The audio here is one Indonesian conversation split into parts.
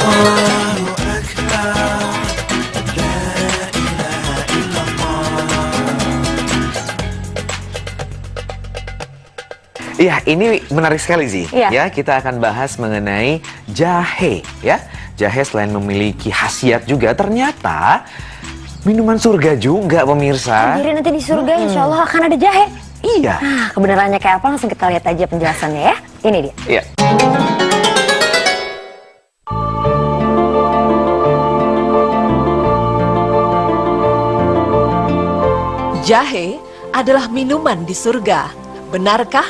Allahu Akbar, la ilaha illallah. Iya, ini menarik sekali sih. Iya. Ya, kita akan bahas mengenai jahe, ya. Jahe selain memiliki khasiat juga, ternyata minuman surga juga, pemirsa. Jadi nanti di surga insya Allah akan ada jahe. Iya. Nah, kebenarannya kayak apa? Langsung kita lihat aja penjelasannya ya. Ini dia. Iya. Jahe adalah minuman di surga. Benarkah?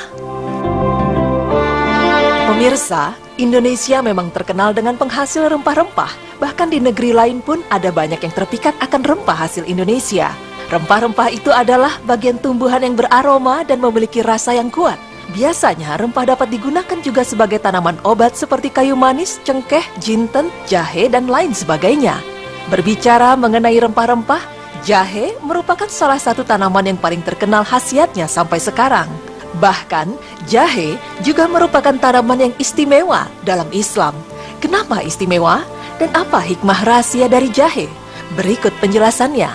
Pemirsa, Indonesia memang terkenal dengan penghasil rempah-rempah. Bahkan di negeri lain pun ada banyak yang terpikat akan rempah hasil Indonesia. Rempah-rempah itu adalah bagian tumbuhan yang beraroma dan memiliki rasa yang kuat. Biasanya rempah dapat digunakan juga sebagai tanaman obat seperti kayu manis, cengkeh, jinten, jahe, dan lain sebagainya. Berbicara mengenai rempah-rempah, jahe merupakan salah satu tanaman yang paling terkenal khasiatnya sampai sekarang. Bahkan, jahe juga merupakan tanaman yang istimewa dalam Islam. Kenapa istimewa? Dan apa hikmah rahasia dari jahe? Berikut penjelasannya.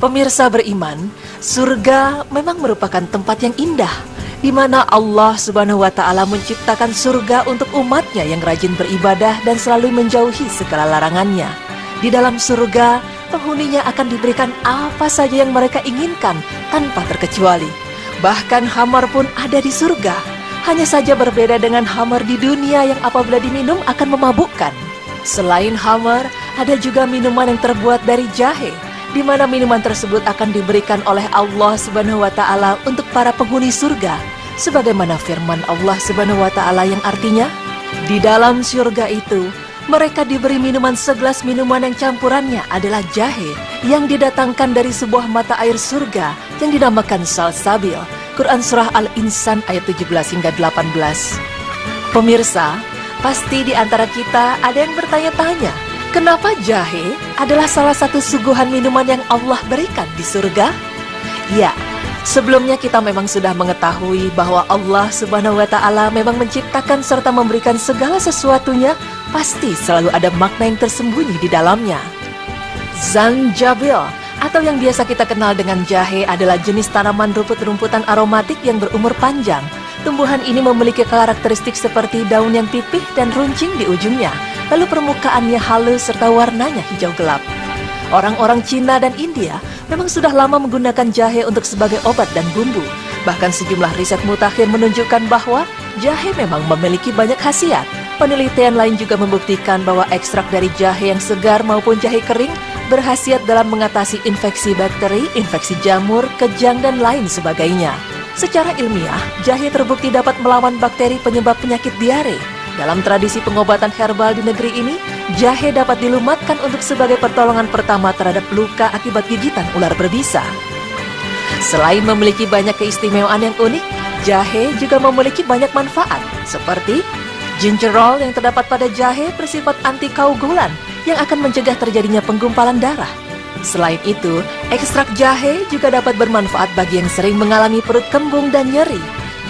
Pemirsa beriman, surga memang merupakan tempat yang indah, di mana Allah Subhanahu wa Ta'ala menciptakan surga untuk umatnya yang rajin beribadah dan selalu menjauhi segala larangannya. Di dalam surga, penghuninya akan diberikan apa saja yang mereka inginkan tanpa terkecuali. Bahkan khamar pun ada di surga. Hanya saja berbeda dengan khamar di dunia yang apabila diminum akan memabukkan. Selain khamar, ada juga minuman yang terbuat dari jahe, di mana minuman tersebut akan diberikan oleh Allah Subhanahu wa Ta'ala untuk para penghuni surga. Sebagaimana firman Allah Subhanahu wa Ta'ala yang artinya, di dalam surga itu, mereka diberi minuman segelas minuman yang campurannya adalah jahe yang didatangkan dari sebuah mata air surga yang dinamakan salsabil. Quran Surah Al-Insan ayat 17 hingga 18. Pemirsa, pasti di antara kita ada yang bertanya-tanya, kenapa jahe adalah salah satu suguhan minuman yang Allah berikan di surga? Ya, sebelumnya kita memang sudah mengetahui bahwa Allah Subhanahu wa Ta'ala memang menciptakan serta memberikan segala sesuatunya, pasti selalu ada makna yang tersembunyi di dalamnya. Zanjabil atau yang biasa kita kenal dengan jahe adalah jenis tanaman rumput-rumputan aromatik yang berumur panjang. Tumbuhan ini memiliki karakteristik seperti daun yang pipih dan runcing di ujungnya, lalu permukaannya halus serta warnanya hijau gelap. Orang-orang Cina dan India memang sudah lama menggunakan jahe untuk sebagai obat dan bumbu. Bahkan sejumlah riset mutakhir menunjukkan bahwa jahe memang memiliki banyak khasiat. Penelitian lain juga membuktikan bahwa ekstrak dari jahe yang segar maupun jahe kering berkhasiat dalam mengatasi infeksi bakteri, infeksi jamur, kejang, dan lain sebagainya. Secara ilmiah, jahe terbukti dapat melawan bakteri penyebab penyakit diare. Dalam tradisi pengobatan herbal di negeri ini, jahe dapat dilumatkan untuk sebagai pertolongan pertama terhadap luka akibat gigitan ular berbisa. Selain memiliki banyak keistimewaan yang unik, jahe juga memiliki banyak manfaat, seperti gingerol yang terdapat pada jahe bersifat anti-keunggulan yang akan mencegah terjadinya penggumpalan darah. Selain itu, ekstrak jahe juga dapat bermanfaat bagi yang sering mengalami perut kembung dan nyeri.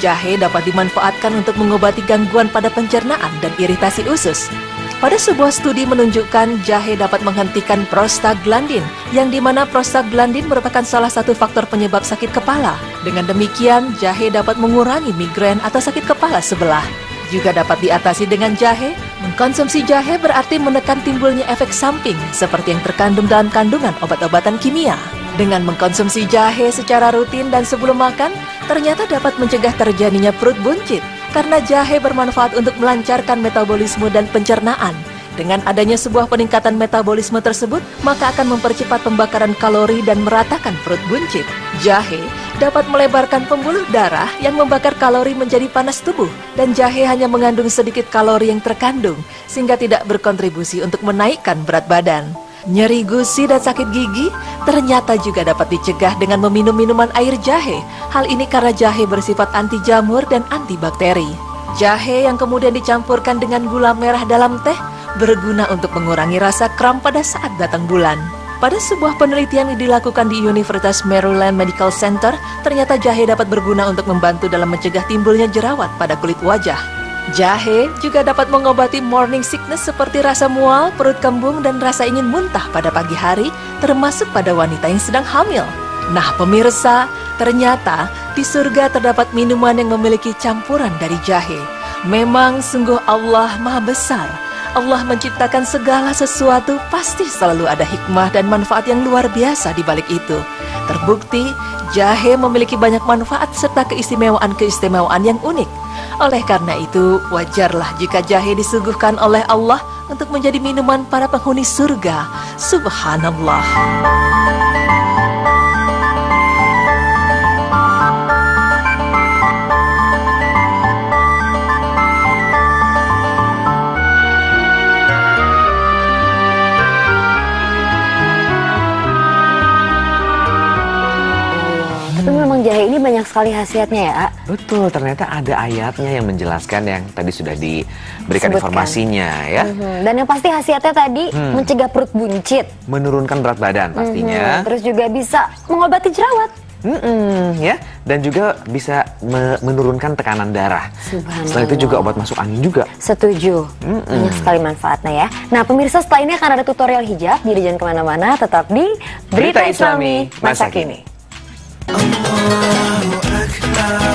Jahe dapat dimanfaatkan untuk mengobati gangguan pada pencernaan dan iritasi usus. Pada sebuah studi menunjukkan jahe dapat menghentikan prostaglandin, yang dimana prostaglandin merupakan salah satu faktor penyebab sakit kepala. Dengan demikian, jahe dapat mengurangi migrain atau sakit kepala sebelah. Juga dapat diatasi dengan jahe. Mengkonsumsi jahe berarti menekan timbulnya efek samping seperti yang terkandung dalam kandungan obat-obatan kimia. Dengan mengkonsumsi jahe secara rutin dan sebelum makan, ternyata dapat mencegah terjadinya perut buncit karena jahe bermanfaat untuk melancarkan metabolisme dan pencernaan. Dengan adanya sebuah peningkatan metabolisme tersebut, maka akan mempercepat pembakaran kalori dan meratakan perut buncit. Jahe dapat melebarkan pembuluh darah yang membakar kalori menjadi panas tubuh, dan jahe hanya mengandung sedikit kalori yang terkandung, sehingga tidak berkontribusi untuk menaikkan berat badan. Nyeri gusi dan sakit gigi ternyata juga dapat dicegah dengan meminum minuman air jahe. Hal ini karena jahe bersifat anti jamur dan antibakteri. Jahe yang kemudian dicampurkan dengan gula merah dalam teh berguna untuk mengurangi rasa kram pada saat datang bulan. Pada sebuah penelitian yang dilakukan di Universitas Maryland Medical Center, ternyata jahe dapat berguna untuk membantu dalam mencegah timbulnya jerawat pada kulit wajah. Jahe juga dapat mengobati morning sickness seperti rasa mual, perut kembung, dan rasa ingin muntah pada pagi hari, termasuk pada wanita yang sedang hamil. Nah pemirsa, ternyata di surga terdapat minuman yang memiliki campuran dari jahe. Memang sungguh Allah Maha Besar. Allah menciptakan segala sesuatu pasti selalu ada hikmah dan manfaat yang luar biasa di balik itu. Terbukti, jahe memiliki banyak manfaat serta keistimewaan-keistimewaan yang unik. Oleh karena itu, wajarlah jika jahe disuguhkan oleh Allah untuk menjadi minuman para penghuni surga. Subhanallah. Tapi memang jahe ini banyak sekali khasiatnya ya, A? Betul, ternyata ada ayatnya yang menjelaskan yang tadi sudah diberikan Sebutkan. informasinya ya. Dan yang pasti khasiatnya tadi mencegah perut buncit. Menurunkan berat badan pastinya. Terus juga bisa mengobati jerawat. Ya, dan juga bisa menurunkan tekanan darah. Subhanallah. Selain itu juga obat masuk angin juga. Setuju. Banyak sekali manfaatnya ya. Nah pemirsa, setelah ini akan ada tutorial hijab. Jadi jangan kemana-mana, tetap di Berita Islami Masa Kini. Allahu Akbar.